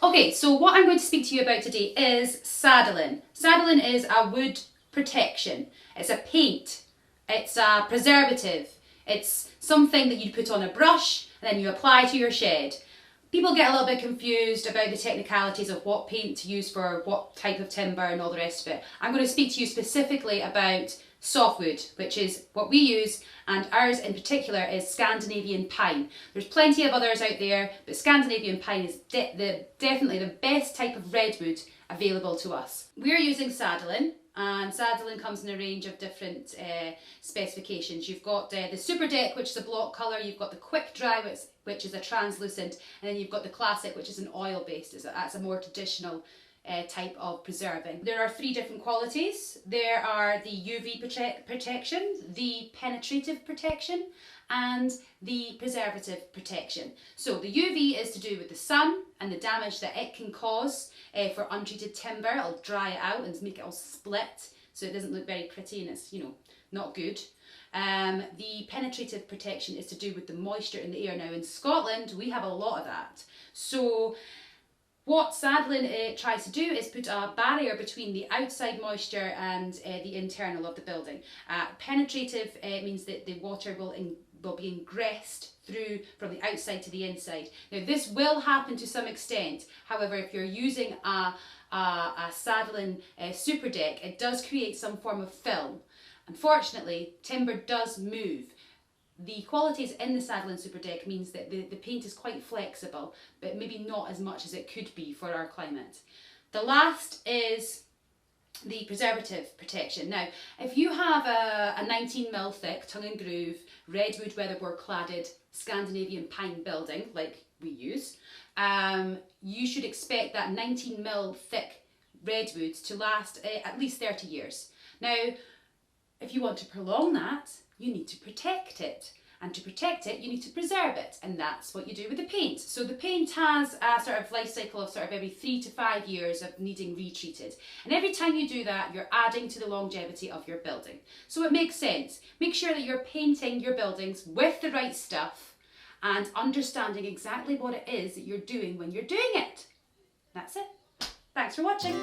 Okay, so what I'm going to speak to you about today is Sadolin. Sadolin is a wood protection. It's a paint. It's a preservative. It's something that you put on a brush and then you apply to your shed. People get a little bit confused about the technicalities of what paint to use for what type of timber and all the rest of it. I'm going to speak to you specifically about softwood, which is what we use, and ours in particular is Scandinavian pine. There's plenty of others out there, but Scandinavian pine is definitely the best type of redwood available to us. We're using Sadolin, and Sadolin comes in a range of different specifications. You've got the Super Deck, which is a block colour, you've got the Quick Dry, which is a translucent, and then you've got the Classic, which is an oil-based. That's a more traditional type of preserving. There are 3 different qualities. There are the UV protection, the penetrative protection, and the preservative protection. So the UV is to do with the sun and the damage that it can cause for untreated timber. It'll dry it out and make it all split, so it doesn't look very pretty and it's, not good. The penetrative protection is to do with the moisture in the air. Now in Scotland we have a lot of that. So what Sadolin tries to do is put a barrier between the outside moisture and the internal of the building. Penetrative means that the water will be ingressed through from the outside to the inside. Now this will happen to some extent. However, if you're using a Sadolin Super Deck, it does create some form of film. Unfortunately, timber does move. The qualities in the Sadolin Super Deck means that the paint is quite flexible, but maybe not as much as it could be for our climate. The last is the preservative protection. Now, if you have a 19mm thick, tongue and groove, redwood weatherboard cladded Scandinavian pine building, like we use, you should expect that 19mm thick redwood to last at least 30 years. Now, if you want to prolong that, you need to protect it. And to protect it, you need to preserve it. And that's what you do with the paint. So the paint has a sort of life cycle of sort of every 3 to 5 years of needing retreated. And every time you do that, you're adding to the longevity of your building. So it makes sense. Make sure that you're painting your buildings with the right stuff and understanding exactly what it is that you're doing when you're doing it. That's it. Thanks for watching.